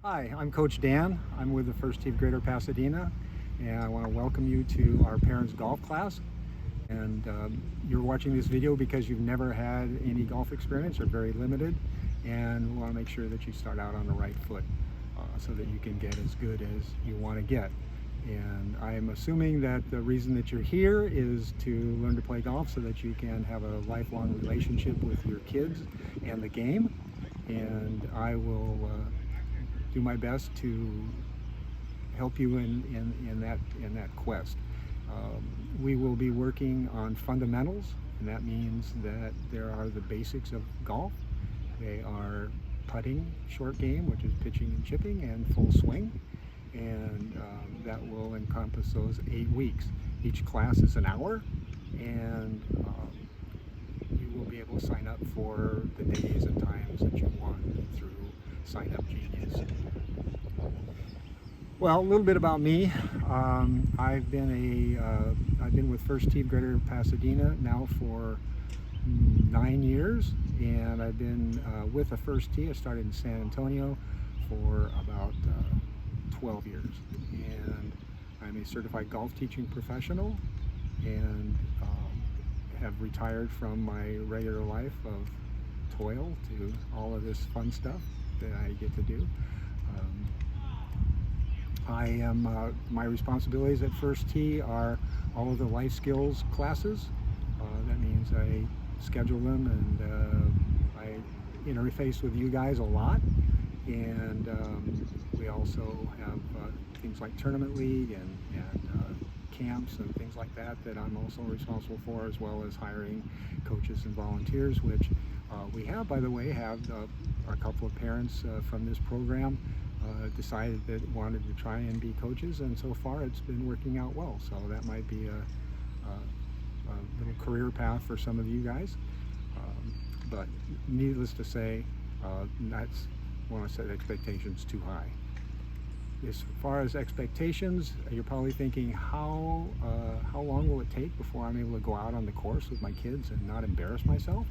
Hi, I'm Coach Dan. I'm with the First Tee of Greater Pasadena, and I want to welcome you to our parents' golf class. And you're watching this video because you've never had any golf experience or very limited, and we want to make sure that you start out on the right foot so that you can get as good as you want to get. And I'm assuming that the reason that you're here is to learn to play golf so that you can have a lifelong relationship with your kids and the game. And I will do my best to help you in that quest. We will be working on fundamentals, and that means that there are the basics of golf. They are putting, short game, which is pitching and chipping, and full swing, and that will encompass those 8 weeks. Each class is an hour, and you will be able to sign up for the days and times that you want through Sign Up Genius. Well, a little bit about me. I've been with First Tee of Greater Pasadena now for 9 years, and I've been with the First Tee. I started in San Antonio for about 12 years, and I'm a certified golf teaching professional, and have retired from my regular life of toil to all of this fun stuff that I get to do. My responsibilities at First Tee are all of the life skills classes. That means I schedule them, and I interface with you guys a lot. And we also have things like Tournament League and camps and things like that I'm also responsible for, as well as hiring coaches and volunteers, which we have, by the way, have a couple of parents from this program decided that wanted to try and be coaches, and so far it's been working out well. So that might be a little career path for some of you guys. But needless to say, that's want to set expectations too high. As far as expectations, you're probably thinking, how long will it take before I'm able to go out on the course with my kids and not embarrass myself?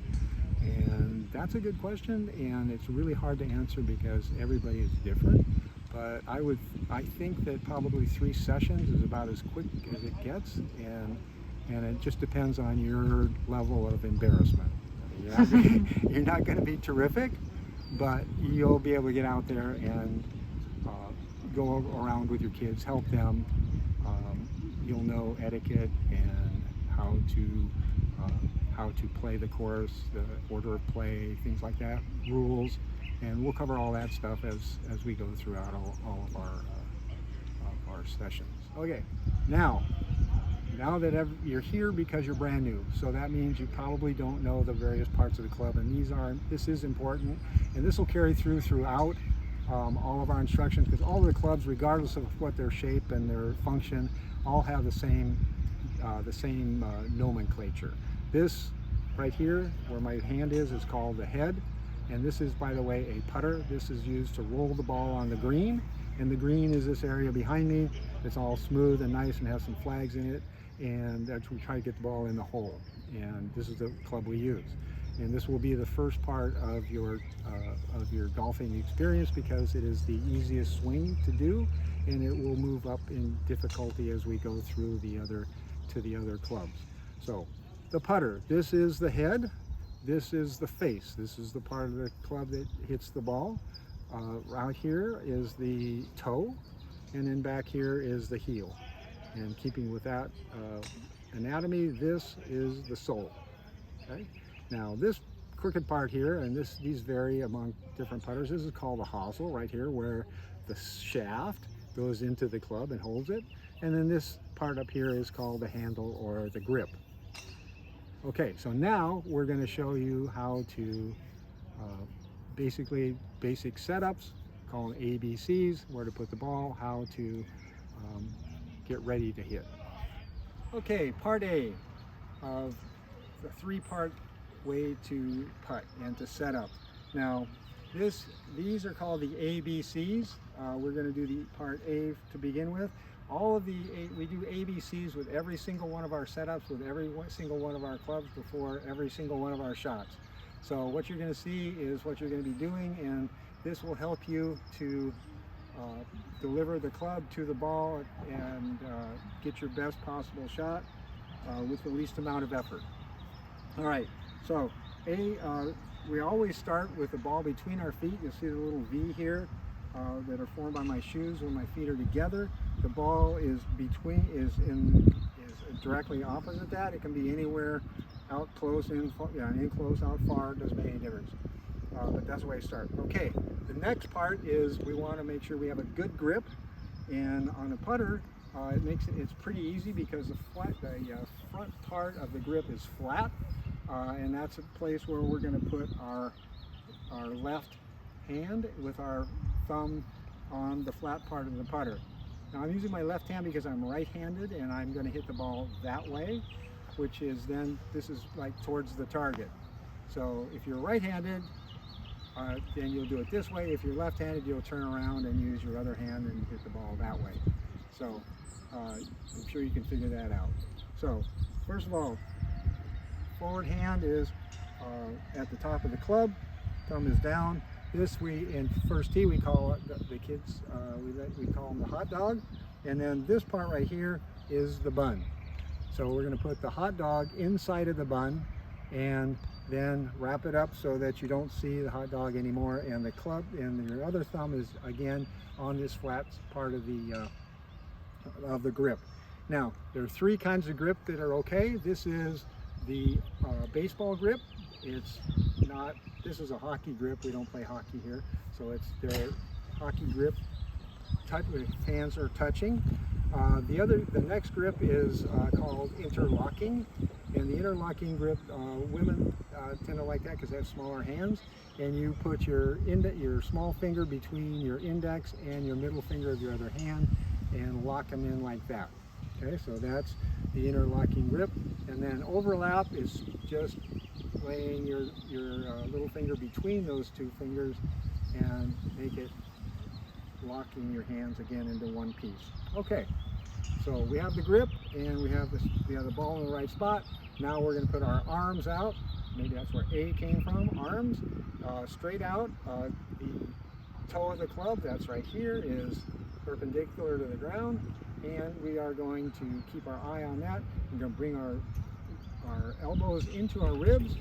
And that's a good question, and it's really hard to answer because everybody is different. But I think that probably 3 sessions is about as quick as it gets, and it just depends on your level of embarrassment. You're not going to be terrific, but you'll be able to get out there and go around with your kids, help them. You'll know etiquette and how to play the course, the order of play, things like that, rules, and we'll cover all that stuff as we go throughout all of our sessions. Okay, now that you're here because you're brand new, so that means you probably don't know the various parts of the club, and this is important, and this will carry throughout all of our instructions, because all of the clubs, regardless of what their shape and their function, all have the same nomenclature. This right here, where my hand is called the head, and this is, by the way, a putter. This is used to roll the ball on the green, and the green is this area behind me. It's all smooth and nice and has some flags in it, and that's we try to get the ball in the hole, and this is the club we use. And this will be the first part of your golfing experience, because it is the easiest swing to do, and it will move up in difficulty as we go through the other clubs. So the putter, this is the head, this is the face, this is the part of the club that hits the ball. Out here is the toe, and then back here is the heel. And keeping with that anatomy, this is the sole. Okay? Now this crooked part here, and these vary among different putters. This is called the hosel right here, where the shaft goes into the club and holds it. And then this part up here is called the handle, or the grip. Okay, so now we're going to show you how to basic setups, called ABCs, where to put the ball, how to get ready to hit. Okay, part A of the 3-part way to putt and to set up. Now, these are called the ABCs. We're going to do the part A to begin with. We do ABCs with every single one of our setups, with every single one of our clubs, before every single one of our shots. So what you're going to see is what you're going to be doing, and this will help you to deliver the club to the ball and get your best possible shot with the least amount of effort. All right, so we always start with the ball between our feet. You'll see the little V here that are formed by my shoes when my feet are together. The ball is directly opposite that. It can be anywhere, out close, in close, out far, doesn't make any difference. But that's the way I start. Okay, the next part is we want to make sure we have a good grip, and on a putter, it's pretty easy because the front part of the grip is flat, and that's a place where we're going to put our left hand with our thumb on the flat part of the putter. Now I'm using my left hand because I'm right-handed, and I'm going to hit the ball that way, which is this is like towards the target. So if you're right-handed, then you'll do it this way. If you're left-handed, you'll turn around and use your other hand and hit the ball that way. So I'm sure you can figure that out. So first of all, forward hand is at the top of the club, thumb is down. This in first tee we call it, the kids, we call them the hot dog. And then this part right here is the bun. So we're going to put the hot dog inside of the bun and then wrap it up so that you don't see the hot dog anymore, and the club and your other thumb is again on this flat part of the grip. Now there are three kinds of grip that are okay. This is the baseball grip. This is a hockey grip. We don't play hockey here, so it's their hockey grip type of hands are touching. The next grip is called interlocking, and the interlocking grip, women tend to like that because they have smaller hands, and you put your small finger between your index and your middle finger of your other hand and lock them in like that. Okay, so that's the interlocking grip. And then overlap is just laying your little finger between those two fingers and make it locking your hands again into one piece. Okay, so we have the grip and we have the ball in the right spot. Now we're going to put our arms out. Maybe that's where A came from. Arms straight out. The toe of the club, that's right here, is perpendicular to the ground, and we are going to keep our eye on that. We're going to bring our elbows into our ribs,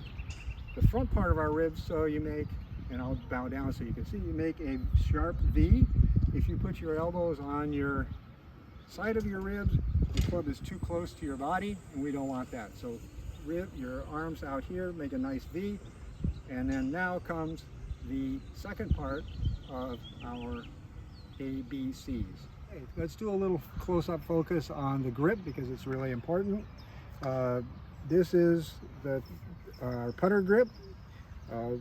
the front part of our ribs, so you make, and I'll bow down so you can see, you make a sharp V. If you put your elbows on your side of your ribs, the club is too close to your body, and we don't want that. So your arms out here, make a nice V, and then now comes the second part of our ABCs. Okay, let's do a little close-up focus on the grip because it's really important. This is our putter grip.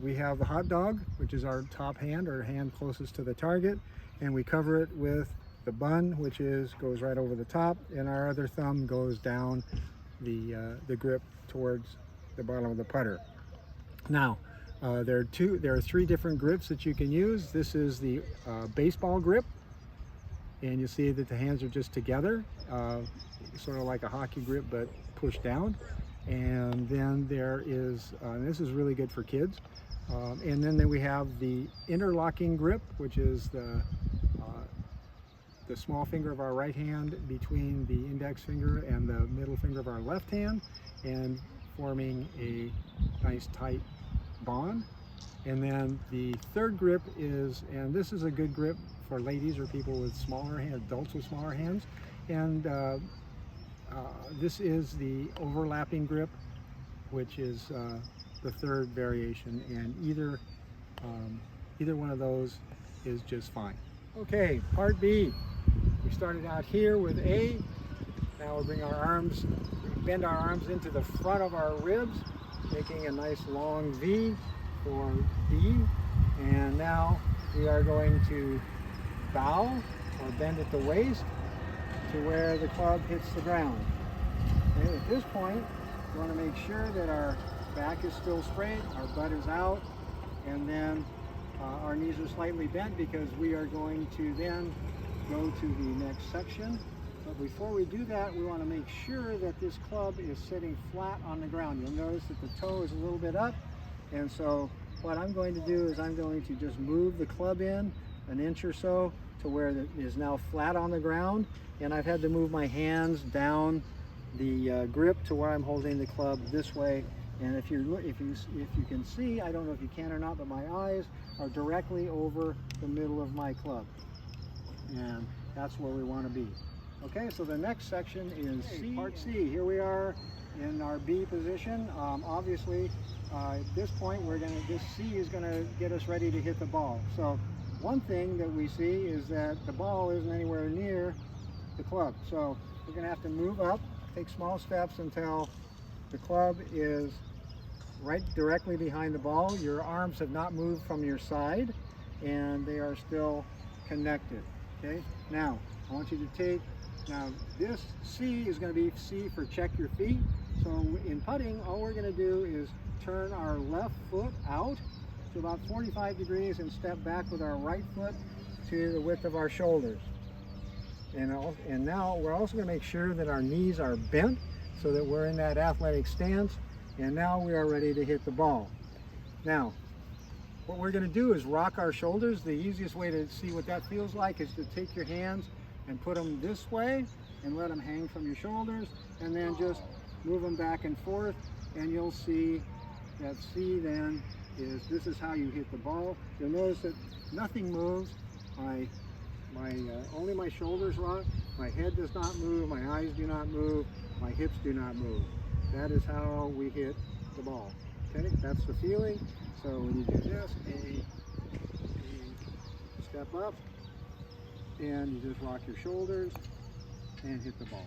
We have the hot dog, which is our top hand, or hand closest to the target, and we cover it with the bun, which goes right over the top, and our other thumb goes down the grip towards the bottom of the putter. Now, there are three different grips that you can use. This is the baseball grip, and you see that the hands are just together, sort of like a hockey grip, but pushed down. And then there is, this is really good for kids. And then we have the interlocking grip, which is the small finger of our right hand between the index finger and the middle finger of our left hand, and forming a nice tight bond. And then the third grip is, and this is a good grip for ladies or people with smaller hands, adults with smaller hands, and this is the overlapping grip, which is the third variation, and either one of those is just fine. Okay, part B. We started out here with A. Now we'll bring our arms, bend our arms into the front of our ribs, making a nice long V for B. And now we are going to bow or bend at the waist to where the club hits the ground. Okay, at this point, we want to make sure that our back is still straight, our butt is out, and then our knees are slightly bent because we are going to then go to the next section. But before we do that, we want to make sure that this club is sitting flat on the ground. You'll notice that the toe is a little bit up, and so what I'm going to do is I'm going to just move the club in an inch or so to where it is now flat on the ground, and I've had to move my hands down the grip to where I'm holding the club this way. And if you can see, I don't know if you can or not, but my eyes are directly over the middle of my club, and that's where we want to be. Okay, so the next section is C, part C. Here we are in our B position. Obviously, at this point, this C is going to get us ready to hit the ball. So one thing that we see is that the ball isn't anywhere near the club. So we're going to have to move up, take small steps until the club is right directly behind the ball. Your arms have not moved from your side, and they are still connected. Okay, now I want you to take, now this C is going to be C for check your feet. So in putting, all we're going to do is turn our left foot out to about 45 degrees and step back with our right foot to the width of our shoulders. And now we're also going to make sure that our knees are bent so that we're in that athletic stance. And now we are ready to hit the ball. Now, what we're going to do is rock our shoulders. The easiest way to see what that feels like is to take your hands and put them this way and let them hang from your shoulders, and then just move them back and forth, and you'll see that C then is, this is how you hit the ball. You'll notice that nothing moves. Only my shoulders rock, my head does not move, my eyes do not move, my hips do not move. That is how we hit the ball. Okay, that's the feeling. So when you do this, step up, and you just rock your shoulders and hit the ball.